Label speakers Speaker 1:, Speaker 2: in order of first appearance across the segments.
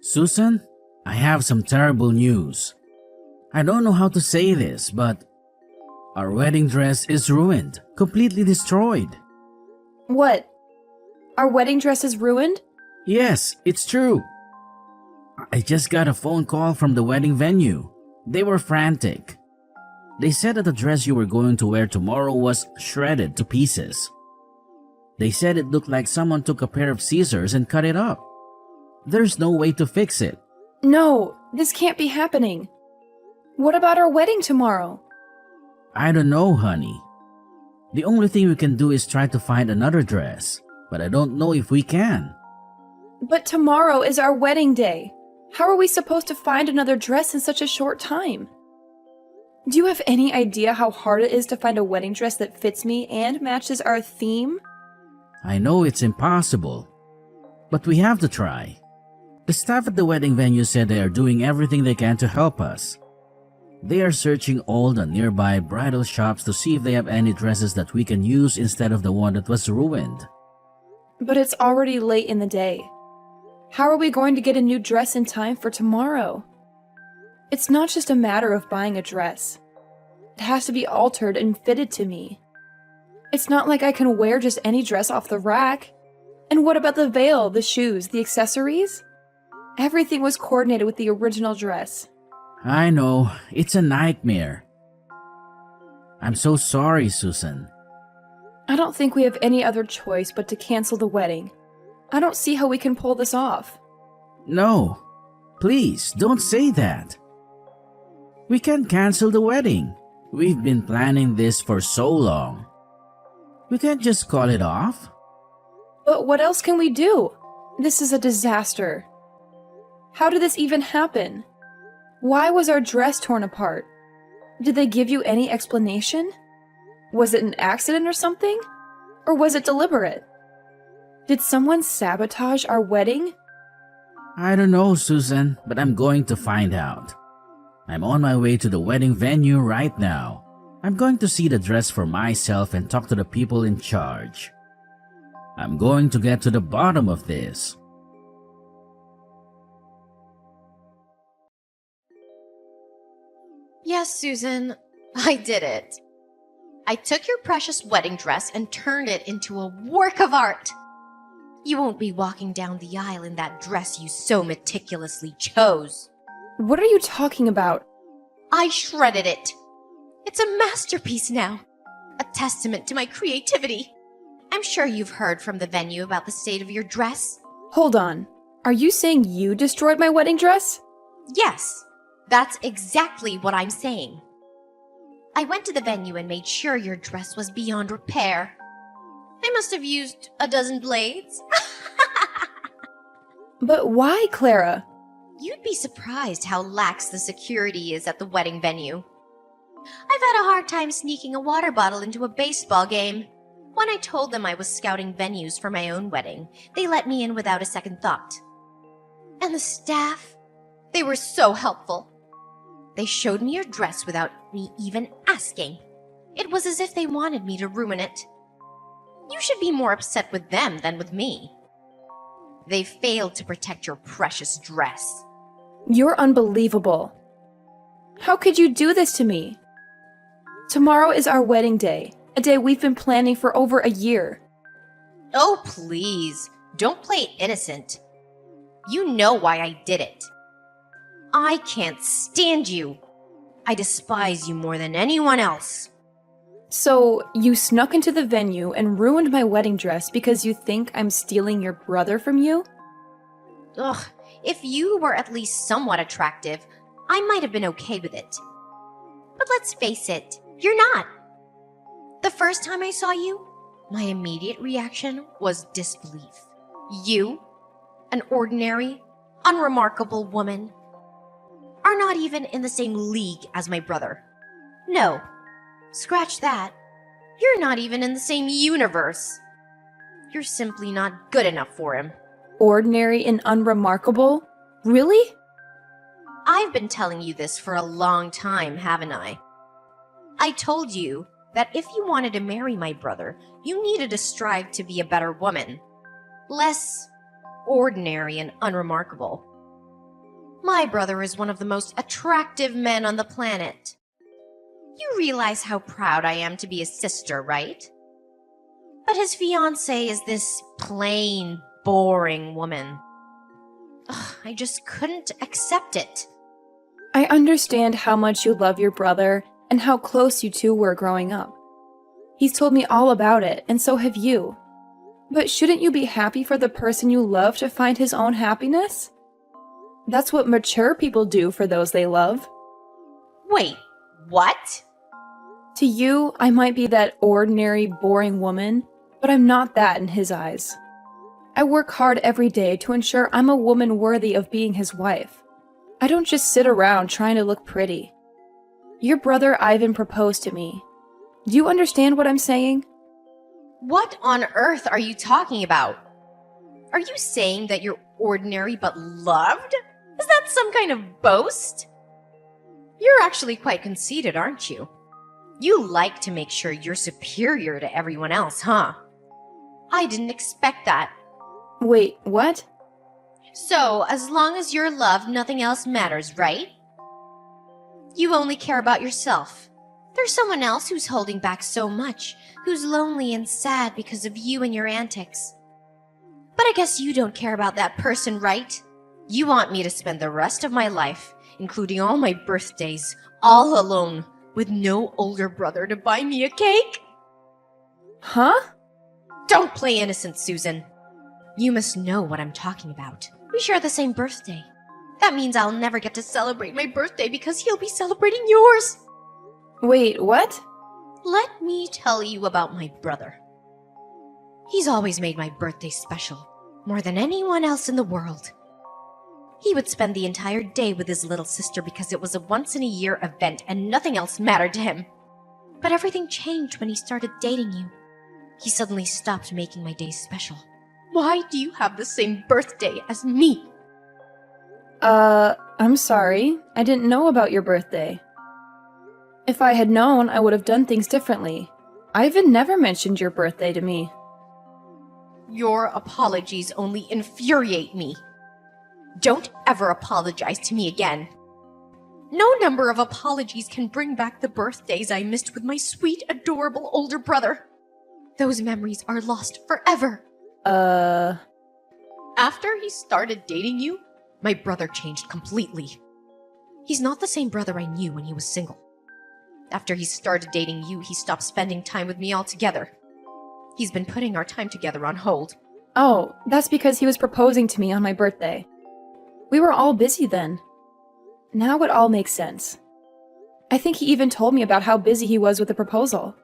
Speaker 1: Susan, I have some terrible news. I don't know how to say this, but our wedding dress is ruined, completely destroyed.
Speaker 2: What? Our wedding dress is ruined?
Speaker 1: Yes, it's true. I just got a phone call from the wedding venue. They were frantic. They said that the dress you were going to wear tomorrow was shredded to pieces. They said it looked like someone took a pair of scissors and cut it up. There's no way to fix it.
Speaker 2: No, this can't be happening. What about our wedding tomorrow?
Speaker 1: I don't know, honey. The only thing we can do is try to find another dress, but I don't know if we can.
Speaker 2: But tomorrow is our wedding day. How are we supposed to find another dress in such a short time? Do you have any idea how hard it is to find a wedding dress that fits me and matches our theme?
Speaker 1: I know it's impossible, but we have to try. The staff at the wedding venue said they are doing everything they can to help us. They are searching all the nearby bridal shops to see if they have any dresses that we can use instead of the one that was ruined.
Speaker 2: But it's already late in the day. How are we going to get a new dress in time for tomorrow? It's not just a matter of buying a dress. It has to be altered and fitted to me. It's not like I can wear just any dress off the rack. And what about the veil, the shoes, the accessories? Everything was coordinated with the original dress.
Speaker 1: I know, it's a nightmare. I'm so sorry, Susan.
Speaker 2: I don't think we have any other choice but to cancel the wedding. I don't see how we can pull this off.
Speaker 1: No, please don't say that. We can't cancel the wedding. We've been planning this for so long. We can't just call it off.
Speaker 2: But what else can we do? This is a disaster. How did this even happen? Why was our dress torn apart? Did they give you any explanation? Was it an accident or something? Or was it deliberate? Did someone sabotage our wedding?
Speaker 1: I don't know, Susan, but I'm going to find out. I'm on my way to the wedding venue right now. I'm going to see the dress for myself and talk to the people in charge. I'm going to get to the bottom of this.
Speaker 3: Yes, Susan, I did it. I took your precious wedding dress and turned it into a work of art. You won't be walking down the aisle in that dress you so meticulously chose.
Speaker 2: What are you talking about?
Speaker 3: I shredded it. It's a masterpiece now, a testament to my creativity. I'm sure you've heard from the venue about the state of your dress.
Speaker 2: Hold on. Are you saying you destroyed my wedding dress?
Speaker 3: Yes, that's exactly what I'm saying. I went to the venue and made sure your dress was beyond repair. I must have used a dozen blades.
Speaker 2: But why, Clara?
Speaker 3: You'd be surprised how lax the security is at the wedding venue. I've had a hard time sneaking a water bottle into a baseball game. When I told them I was scouting venues for my own wedding, they let me in without a second thought. And the staff? They were so helpful. They showed me your dress without me even asking. It was as if they wanted me to ruin it. You should be more upset with them than with me. They failed to protect your precious dress.
Speaker 2: You're unbelievable. How could you do this to me? Tomorrow is our wedding day, a day we've been planning for over a year.
Speaker 3: Oh, please, don't play innocent. You know why I did it. I can't stand you. I despise you more than anyone else.
Speaker 2: So, you snuck into the venue and ruined my wedding dress because you think I'm stealing your brother from you?
Speaker 3: Ugh, if you were at least somewhat attractive, I might have been okay with it. But let's face it, you're not. The first time I saw you, my immediate reaction was disbelief. You, an ordinary, unremarkable woman, are not even in the same league as my brother. No, scratch that. You're not even in the same universe. You're simply not good enough for him.
Speaker 2: Ordinary and unremarkable? Really?
Speaker 3: I've been telling you this for a long time, haven't I? I told you that if you wanted to marry my brother, you needed to strive to be a better woman. Less ordinary and unremarkable. My brother is one of the most attractive men on the planet. You realize how proud I am to be his sister, right? But his fiancée is this plain, boring woman. Ugh, I just couldn't accept it.
Speaker 2: I understand how much you love your brother and how close you two were growing up. He's told me all about it, and so have you. But shouldn't you be happy for the person you love to find his own happiness? That's what mature people do for those they love.
Speaker 3: Wait, what?
Speaker 2: To you, I might be that ordinary, boring woman, but I'm not that in his eyes. I work hard every day to ensure I'm a woman worthy of being his wife. I don't just sit around trying to look pretty. Your brother Ivan proposed to me. Do you understand what I'm saying?
Speaker 3: What on earth are you talking about? Are you saying that you're ordinary but loved? Is that some kind of boast? You're actually quite conceited, aren't you? You like to make sure you're superior to everyone else, huh? I didn't expect that.
Speaker 2: Wait, what?
Speaker 3: So, as long as you're loved, nothing else matters, right? You only care about yourself. There's someone else who's holding back so much, who's lonely and sad because of you and your antics. But I guess you don't care about that person, right? You want me to spend the rest of my life, including all my birthdays, all alone, with no older brother to buy me a cake?
Speaker 2: Huh?
Speaker 3: Don't play innocent, Susan. You must know what I'm talking about. We share the same birthday. That means I'll never get to celebrate my birthday because he'll be celebrating yours.
Speaker 2: Wait, what?
Speaker 3: Let me tell you about my brother. He's always made my birthday special, more than anyone else in the world. He would spend the entire day with his little sister because it was a once-in-a-year event and nothing else mattered to him. But everything changed when he started dating you. He suddenly stopped making my days special. Why do you have the same birthday as me?
Speaker 2: I'm sorry. I didn't know about your birthday. If I had known, I would have done things differently. Ivan never mentioned your birthday to me.
Speaker 3: Your apologies only infuriate me. Don't ever apologize to me again. No number of apologies can bring back the birthdays I missed with my sweet, adorable older brother. Those memories are lost forever. After he started dating you, my brother changed completely. He's not the same brother I knew when he was single. After he started dating you, he stopped spending time with me altogether. He's been putting our time together on hold.
Speaker 2: Oh, that's because he was proposing to me on my birthday. We were all busy then. Now it all makes sense. I think he even told me about how busy he was with the proposal.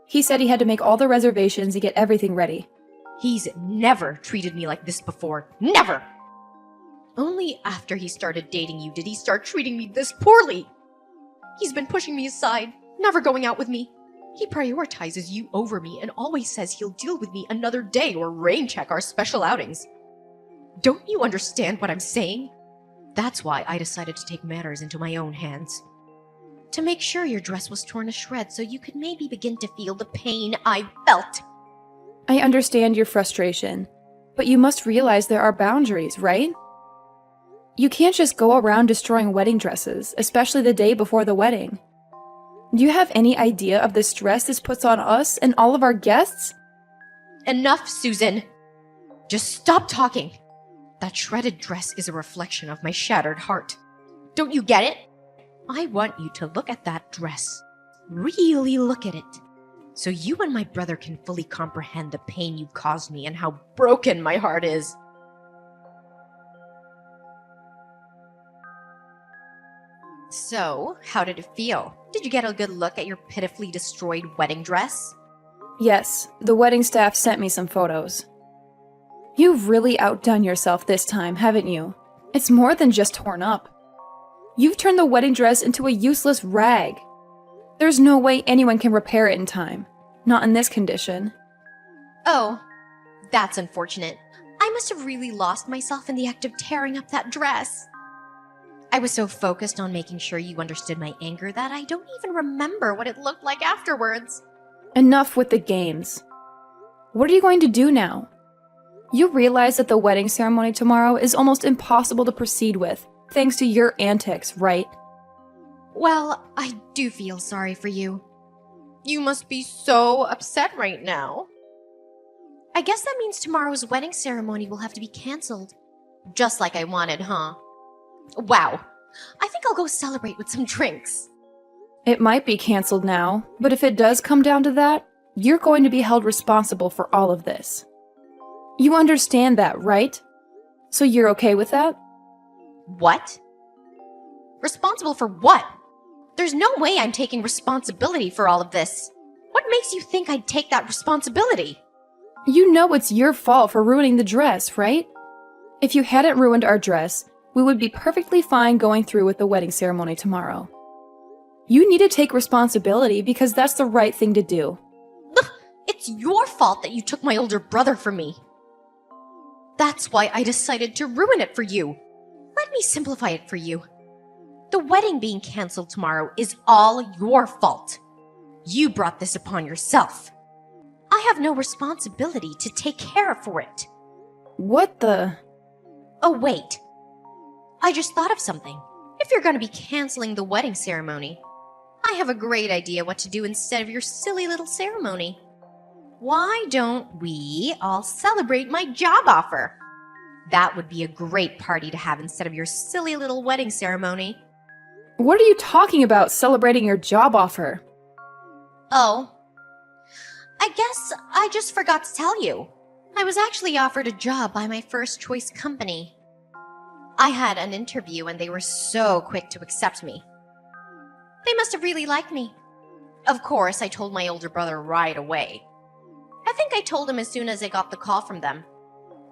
Speaker 2: He said he had to make all the reservations and get everything ready.
Speaker 3: He's never treated me like this before. Never! Only after he started dating you did he start treating me this poorly. He's been pushing me aside, never going out with me. He prioritizes you over me and always says he'll deal with me another day or rain check our special outings. Don't you understand what I'm saying? That's why I decided to take matters into my own hands. To make sure your dress was torn to shreds so you could maybe begin to feel the pain I felt.
Speaker 2: I understand your frustration, but you must realize there are boundaries, right? You can't just go around destroying wedding dresses, especially the day before the wedding. Do you have any idea of the stress this puts on us and all of our guests?
Speaker 3: Enough, Susan! Just stop talking! That shredded dress is a reflection of my shattered heart. Don't you get it? I want you to look at that dress. Really look at it. So you and my brother can fully comprehend the pain you caused me and how broken my heart is. So, how did it feel? Did you get a good look at your pitifully destroyed wedding dress?
Speaker 2: Yes, the wedding staff sent me some photos. You've really outdone yourself this time, haven't you? It's more than just torn up. You've turned the wedding dress into a useless rag. There's no way anyone can repair it in time. Not in this condition.
Speaker 3: Oh, that's unfortunate. I must have really lost myself in the act of tearing up that dress. I was so focused on making sure you understood my anger that I don't even remember what it looked like afterwards.
Speaker 2: Enough with the games. What are you going to do now? You realize that the wedding ceremony tomorrow is almost impossible to proceed with Thanks to your antics, right?
Speaker 3: Well, I do feel sorry for you. You must be so upset right now. I guess that means tomorrow's wedding ceremony will have to be canceled. Just like I wanted, huh? Wow. I think I'll go celebrate with some drinks.
Speaker 2: It might be canceled now, but if it does come down to that, you're going to be held responsible for all of this. You understand that, right? So you're okay with that?
Speaker 3: What? Responsible for what? There's no way I'm taking responsibility for all of this. What makes you think I'd take that responsibility?
Speaker 2: You know it's your fault for ruining the dress, right? If you hadn't ruined our dress, we would be perfectly fine going through with the wedding ceremony tomorrow. You need to take responsibility because that's the right thing to do.
Speaker 3: It's your fault that you took my older brother from me. That's why I decided to ruin it for you. Let me simplify it for you. The wedding being canceled tomorrow is all your fault. You brought this upon yourself. I have no responsibility to take care for it.
Speaker 2: What the?
Speaker 3: Oh, wait. I just thought of something. If you're going to be canceling the wedding ceremony, I have a great idea what to do instead of your silly little ceremony. Why don't we all celebrate my job offer? That would be a great party to have instead of your silly little wedding ceremony.
Speaker 2: What are you talking about, celebrating your job offer?
Speaker 3: Oh, I guess I just forgot to tell you. I was actually offered a job by my first choice company. I had an interview and they were so quick to accept me. They must have really liked me. Of course, I told my older brother right away. I think I told him as soon as I got the call from them.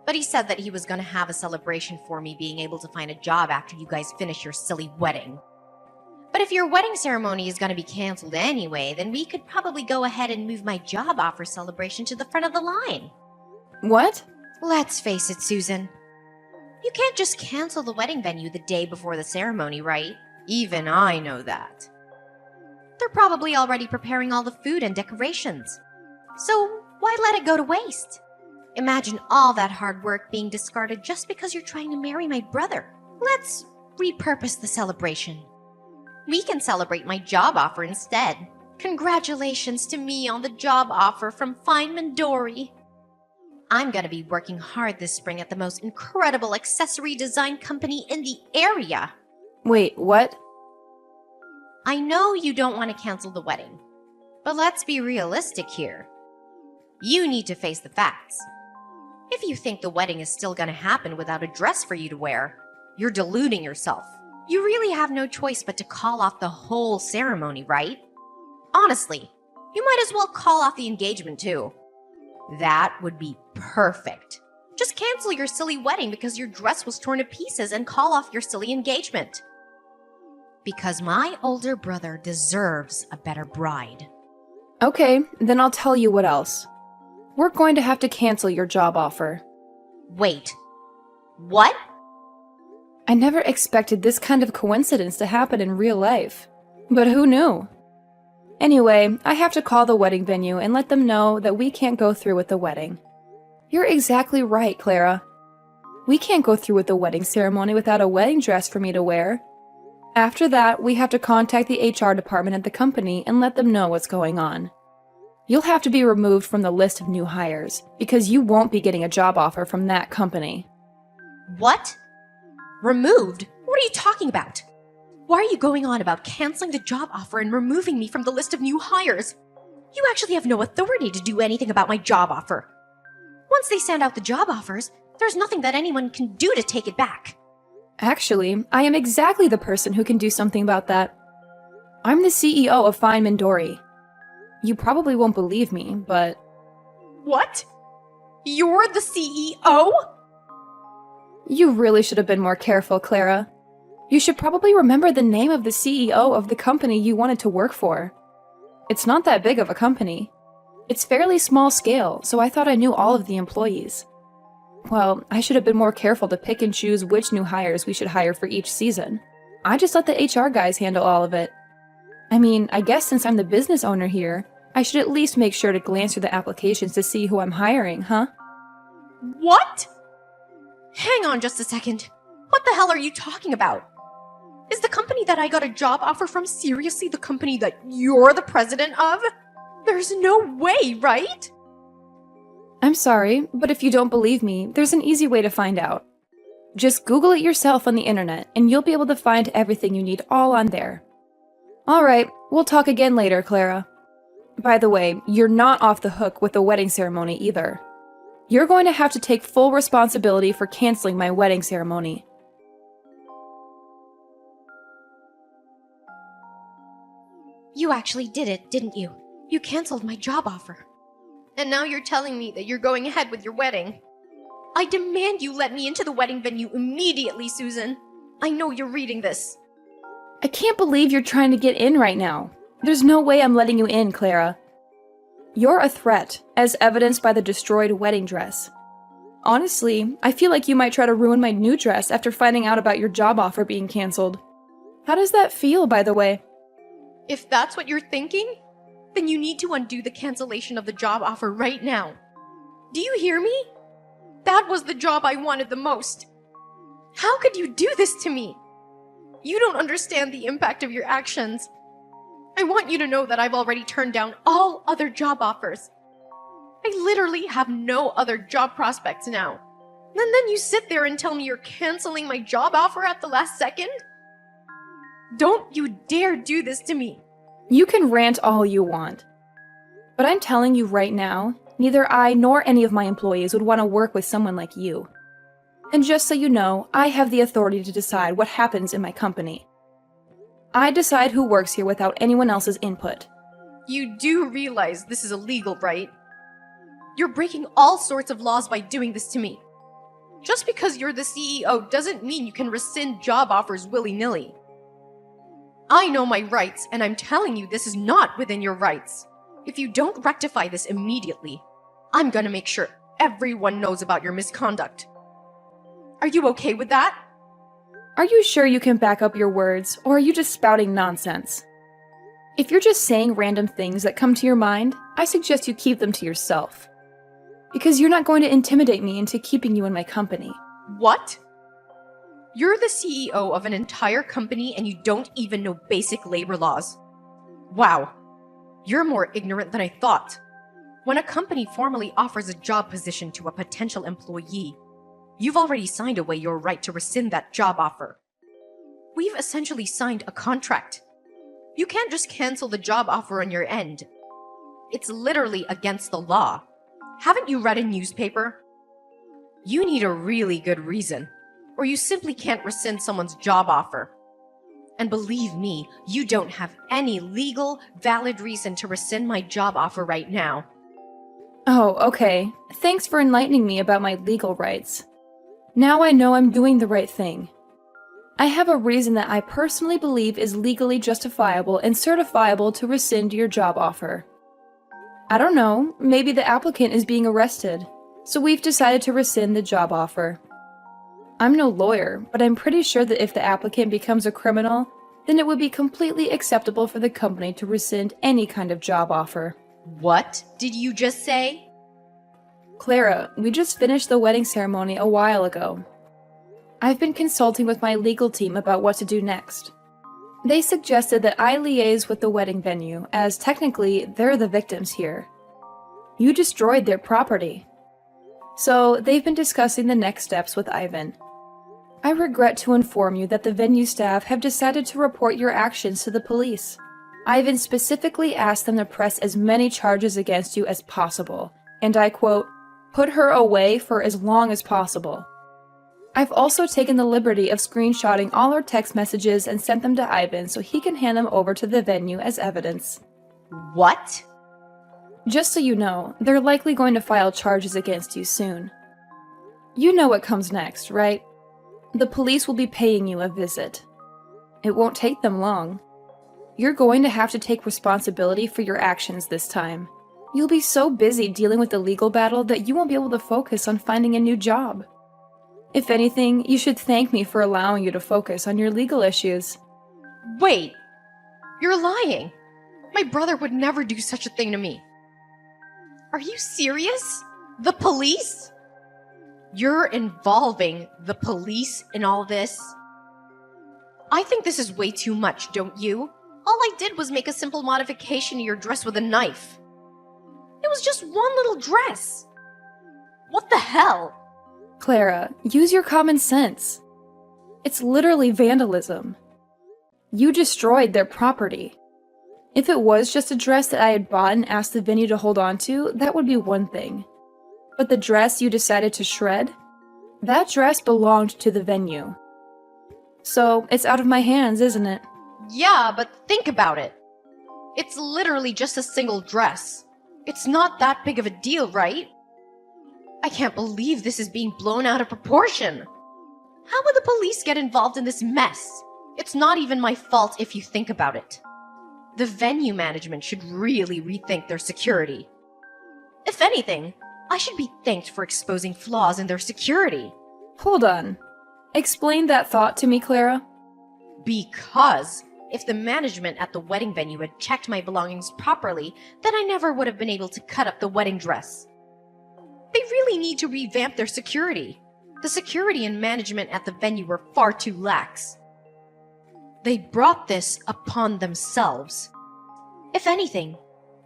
Speaker 3: But he said that he was going to have a celebration for me being able to find a job after you guys finish your silly wedding. But if your wedding ceremony is going to be canceled anyway, then we could probably go ahead and move my job offer celebration to the front of the line.
Speaker 2: What?
Speaker 3: Let's face it, Susan. You can't just cancel the wedding venue the day before the ceremony, right? Even I know that. They're probably already preparing all the food and decorations. So why let it go to waste? Imagine all that hard work being discarded just because you're trying to marry my brother. Let's repurpose the celebration. We can celebrate my job offer instead. Congratulations to me on the job offer from Feynman Dory. I'm going to be working hard this spring at the most incredible accessory design company in the area.
Speaker 2: Wait, what?
Speaker 3: I know you don't want to cancel the wedding, but let's be realistic here. You need to face the facts. If you think the wedding is still going to happen without a dress for you to wear, you're deluding yourself. You really have no choice but to call off the whole ceremony, right? Honestly, you might as well call off the engagement too. That would be perfect. Just cancel your silly wedding because your dress was torn to pieces and call off your silly engagement. Because my older brother deserves a better bride.
Speaker 2: Okay, then I'll tell you what else. We're going to have to cancel your job offer.
Speaker 3: Wait. What?
Speaker 2: I never expected this kind of coincidence to happen in real life. But who knew? Anyway, I have to call the wedding venue and let them know that we can't go through with the wedding. You're exactly right, Clara. We can't go through with the wedding ceremony without a wedding dress for me to wear. After that, we have to contact the HR department at the company and let them know what's going on. You'll have to be removed from the list of new hires, because you won't be getting a job offer from that company.
Speaker 3: What? Removed? What are you talking about? Why are you going on about canceling the job offer and removing me from the list of new hires? You actually have no authority to do anything about my job offer. Once they send out the job offers, there's nothing that anyone can do to take it back.
Speaker 2: Actually, I am exactly the person who can do something about that. I'm the CEO of Feynman Dory. You probably won't believe me, but...
Speaker 3: What? You're the CEO?
Speaker 2: You really should have been more careful, Clara. You should probably remember the name of the CEO of the company you wanted to work for. It's not that big of a company. It's fairly small scale, so I thought I knew all of the employees. Well, I should have been more careful to pick and choose which new hires we should hire for each season. I just let the HR guys handle all of it. I mean, I guess since I'm the business owner here, I should at least make sure to glance through the applications to see who I'm hiring, huh?
Speaker 3: What? Hang on just a second. What the hell are you talking about? Is the company that I got a job offer from seriously the company that you're the president of? There's no way, right?
Speaker 2: I'm sorry, but if you don't believe me, there's an easy way to find out. Just Google it yourself on the internet, and you'll be able to find everything you need all on there. Alright, we'll talk again later, Clara. By the way, you're not off the hook with the wedding ceremony either. You're going to have to take full responsibility for canceling my wedding ceremony.
Speaker 3: You actually did it, didn't you? You canceled my job offer. And now you're telling me that you're going ahead with your wedding. I demand you let me into the wedding venue immediately, Susan. I know you're reading this.
Speaker 2: I can't believe you're trying to get in right now. There's no way I'm letting you in, Clara. You're a threat, as evidenced by the destroyed wedding dress. Honestly, I feel like you might try to ruin my new dress after finding out about your job offer being canceled. How does that feel, by the way?
Speaker 3: If that's what you're thinking, then you need to undo the cancellation of the job offer right now. Do you hear me? That was the job I wanted the most. How could you do this to me? You don't understand the impact of your actions. I want you to know that I've already turned down all other job offers. I literally have no other job prospects now. And then you sit there and tell me you're canceling my job offer at the last second? Don't you dare do this to me.
Speaker 2: You can rant all you want. But I'm telling you right now, neither I nor any of my employees would want to work with someone like you. And just so you know, I have the authority to decide what happens in my company. I decide who works here without anyone else's input.
Speaker 3: You do realize this is illegal, right? You're breaking all sorts of laws by doing this to me. Just because you're the CEO doesn't mean you can rescind job offers willy-nilly. I know my rights, and I'm telling you this is not within your rights. If you don't rectify this immediately, I'm gonna make sure everyone knows about your misconduct. Are you okay with that?
Speaker 2: Are you sure you can back up your words, or are you just spouting nonsense? If you're just saying random things that come to your mind, I suggest you keep them to yourself. Because you're not going to intimidate me into keeping you in my company.
Speaker 3: What? You're the CEO of an entire company and you don't even know basic labor laws. Wow. You're more ignorant than I thought. When a company formally offers a job position to a potential employee, you've already signed away your right to rescind that job offer. We've essentially signed a contract. You can't just cancel the job offer on your end. It's literally against the law. Haven't you read a newspaper? You need a really good reason, or you simply can't rescind someone's job offer. And believe me, you don't have any legal, valid reason to rescind my job offer right now.
Speaker 2: Oh, okay. Thanks for enlightening me about my legal rights. Now I know I'm doing the right thing. I have a reason that I personally believe is legally justifiable and certifiable to rescind your job offer. I don't know, maybe the applicant is being arrested, so we've decided to rescind the job offer. I'm no lawyer, but I'm pretty sure that if the applicant becomes a criminal, then it would be completely acceptable for the company to rescind any kind of job offer.
Speaker 3: What did you just say?
Speaker 2: Clara, we just finished the wedding ceremony a while ago. I've been consulting with my legal team about what to do next. They suggested that I liaise with the wedding venue, as technically they're the victims here. You destroyed their property. So they've been discussing the next steps with Ivan. I regret to inform you that the venue staff have decided to report your actions to the police. Ivan specifically asked them to press as many charges against you as possible, and I quote, "put her away for as long as possible." I've also taken the liberty of screenshotting all our text messages and sent them to Ivan so he can hand them over to the venue as evidence.
Speaker 3: What?
Speaker 2: Just so you know, they're likely going to file charges against you soon. You know what comes next, right? The police will be paying you a visit. It won't take them long. You're going to have to take responsibility for your actions this time. You'll be so busy dealing with the legal battle that you won't be able to focus on finding a new job. If anything, you should thank me for allowing you to focus on your legal issues.
Speaker 3: Wait! You're lying! My brother would never do such a thing to me. Are you serious? The police? You're involving the police in all this? I think this is way too much, don't you? All I did was make a simple modification to your dress with a knife. It was just one little dress. What the hell?
Speaker 2: Clara, use your common sense. It's literally vandalism. You destroyed their property. If it was just a dress that I had bought and asked the venue to hold on to, that would be one thing. But the dress you decided to shred? That dress belonged to the venue. So, it's out of my hands, isn't it?
Speaker 3: Yeah, but think about it. It's literally just a single dress. It's not that big of a deal, right? I can't believe this is being blown out of proportion. How would the police get involved in this mess? It's not even my fault if you think about it. The venue management should really rethink their security. If anything, I should be thanked for exposing flaws in their security.
Speaker 2: Hold on. Explain that thought to me, Clara.
Speaker 3: Because if the management at the wedding venue had checked my belongings properly, then I never would have been able to cut up the wedding dress. They really need to revamp their security. The security and management at the venue were far too lax. They brought this upon themselves. If anything,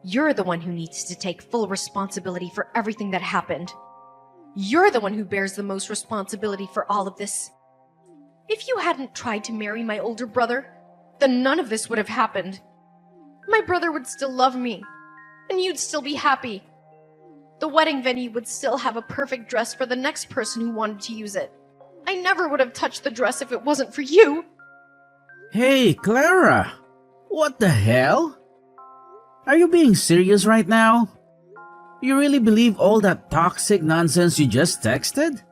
Speaker 3: you're the one who needs to take full responsibility for everything that happened. You're the one who bears the most responsibility for all of this. If you hadn't tried to marry my older brother, then none of this would have happened. My brother would still love me, and you'd still be happy. The wedding venue would still have a perfect dress for the next person who wanted to use it. I never would have touched the dress if it wasn't for you.
Speaker 1: Hey, Clara! What the hell? Are you being serious right now? You really believe all that toxic nonsense you just texted?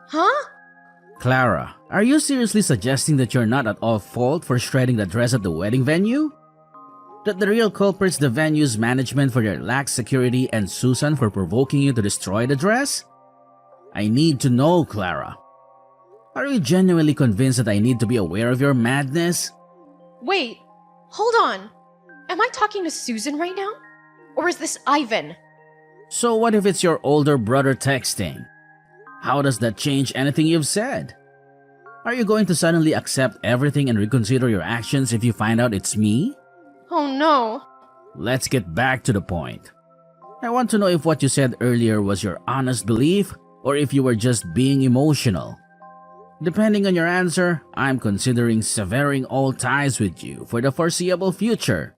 Speaker 3: Huh?
Speaker 1: Clara, are you seriously suggesting that you're not at all fault for shredding the dress at the wedding venue? That the real culprit's the venue's management for their lax security and Susan for provoking you to destroy the dress? I need to know, Clara. Are you genuinely convinced that I need to be aware of your madness?
Speaker 3: Wait, hold on. Am I talking to Susan right now? Or is this Ivan?
Speaker 1: So what if it's your older brother texting? How does that change anything you've said? Are you going to suddenly accept everything and reconsider your actions if you find out it's me?
Speaker 3: Oh no.
Speaker 1: Let's get back to the point. I want to know if what you said earlier was your honest belief or if you were just being emotional. Depending on your answer, I'm considering severing all ties with you for the foreseeable future.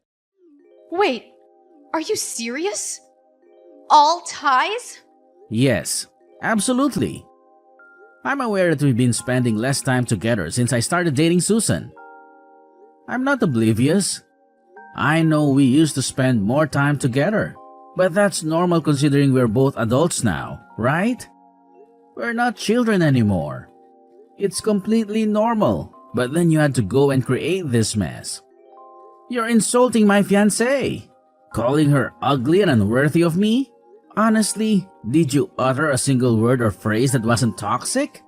Speaker 3: Wait, are you serious? All ties?
Speaker 1: Yes, absolutely. I'm aware that we've been spending less time together since I started dating Susan. I'm not oblivious. I know we used to spend more time together, but that's normal considering we're both adults now, right? We're not children anymore. It's completely normal, but then you had to go and create this mess. You're insulting my fiancée, calling her ugly and unworthy of me? Honestly, did you utter a single word or phrase that wasn't toxic?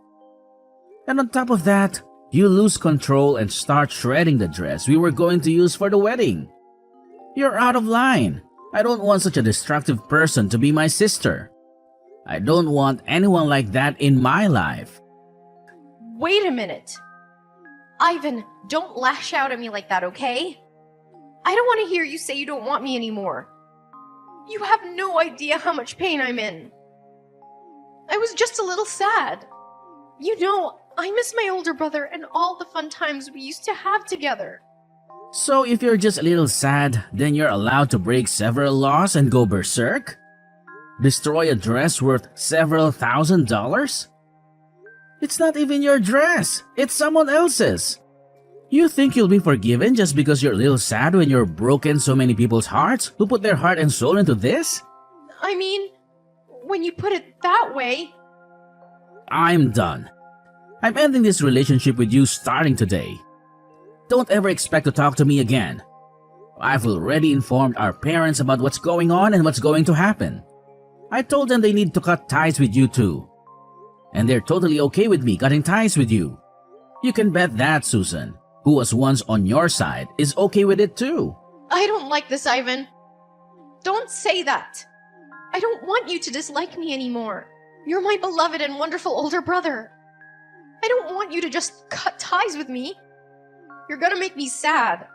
Speaker 1: And on top of that, you lose control and start shredding the dress we were going to use for the wedding. You're out of line. I don't want such a destructive person to be my sister. I don't want anyone like that in my life.
Speaker 3: Wait a minute. Ivan, don't lash out at me like that, okay? I don't want to hear you say you don't want me anymore. You have no idea how much pain I'm in. I was just a little sad. You know, I miss my older brother and all the fun times we used to have together.
Speaker 1: So if you're just a little sad, then you're allowed to break several laws and go berserk? Destroy a dress worth several $1,000s? It's not even your dress, it's someone else's. You think you'll be forgiven just because you're a little sad when you're broken so many people's hearts who put their heart and soul into this?
Speaker 3: I mean, when you put it that way...
Speaker 1: I'm done. I'm ending this relationship with you starting today. Don't ever expect to talk to me again. I've already informed our parents about what's going on and what's going to happen. I told them they need to cut ties with you too. And they're totally okay with me cutting ties with you. You can bet that Susan, who was once on your side, is okay with it too.
Speaker 3: I don't like this, Ivan. Don't say that. I don't want you to dislike me anymore. You're my beloved and wonderful older brother. I don't want you to just cut ties with me. You're gonna make me sad.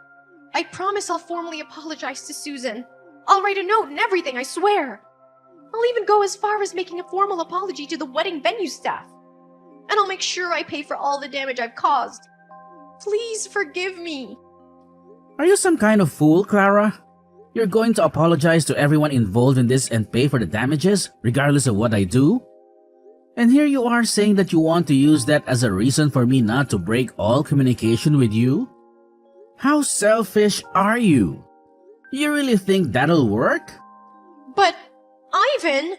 Speaker 3: I promise I'll formally apologize to Susan. I'll write a note and everything, I swear. I'll even go as far as making a formal apology to the wedding venue staff. And I'll make sure I pay for all the damage I've caused. Please forgive me.
Speaker 1: Are you some kind of fool, Clara? You're going to apologize to everyone involved in this and pay for the damages, regardless of what I do? And here you are saying that you want to use that as a reason for me not to break all communication with you? How selfish are you? You really think that'll work?
Speaker 3: But, Ivan...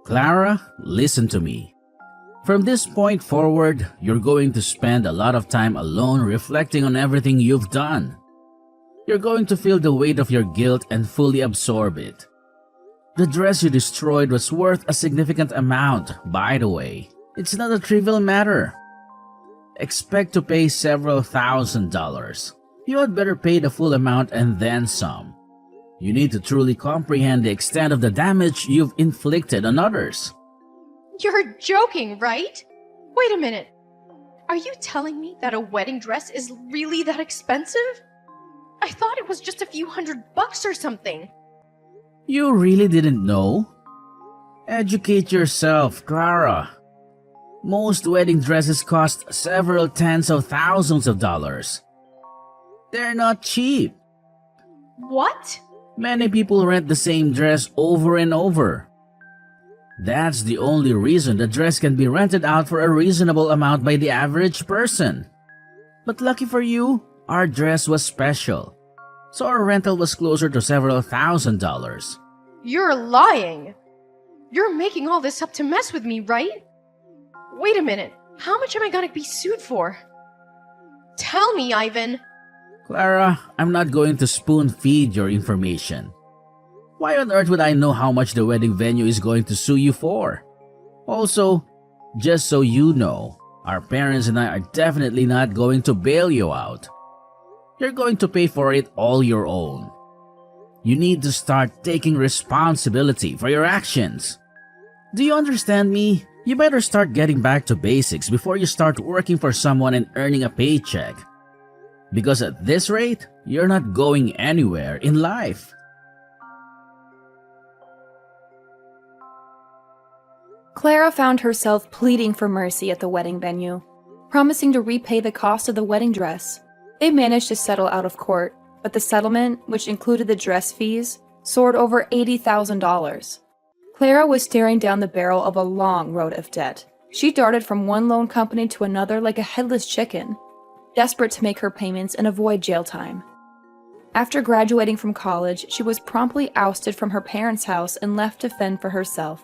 Speaker 1: Clara, listen to me. From this point forward, you're going to spend a lot of time alone reflecting on everything you've done. You're going to feel the weight of your guilt and fully absorb it. The dress you destroyed was worth a significant amount, by the way. It's not a trivial matter. Expect to pay several $1,000s. You had better pay the full amount and then some. You need to truly comprehend the extent of the damage you've inflicted on others.
Speaker 3: You're joking, right? Wait a minute. Are you telling me that a wedding dress is really that expensive? I thought it was just a few $100 or something.
Speaker 1: You really didn't know? Educate yourself, Clara. Most wedding dresses cost several tens of thousands of dollars. They're not cheap.
Speaker 3: What?
Speaker 1: Many people rent the same dress over and over. That's the only reason the dress can be rented out for a reasonable amount by the average person. But lucky for you, our dress was special, so our rental was closer to several $1,000s.
Speaker 3: You're lying. You're making all this up to mess with me, right? Wait a minute. How much am I gonna be sued for? Tell me, Ivan.
Speaker 1: Clara, I'm not going to spoon-feed your information. Why on earth would I know how much the wedding venue is going to sue you for? Also, just so you know, our parents and I are definitely not going to bail you out. You're going to pay for it all your own. You need to start taking responsibility for your actions. Do you understand me? You better start getting back to basics before you start working for someone and earning a paycheck. Because at this rate, you're not going anywhere in life.
Speaker 2: Clara found herself pleading for mercy at the wedding venue, promising to repay the cost of the wedding dress. They managed to settle out of court, but the settlement, which included the dress fees, soared over $80,000. Clara was staring down the barrel of a long road of debt. She darted from one loan company to another like a headless chicken, desperate to make her payments and avoid jail time. After graduating from college, she was promptly ousted from her parents' house and left to fend for herself.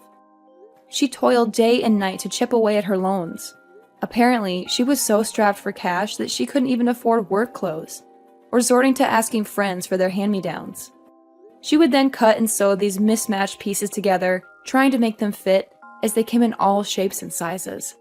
Speaker 2: She toiled day and night to chip away at her loans. Apparently, she was so strapped for cash that she couldn't even afford work clothes, resorting to asking friends for their hand-me-downs. She would then cut and sew these mismatched pieces together, trying to make them fit, as they came in all shapes and sizes.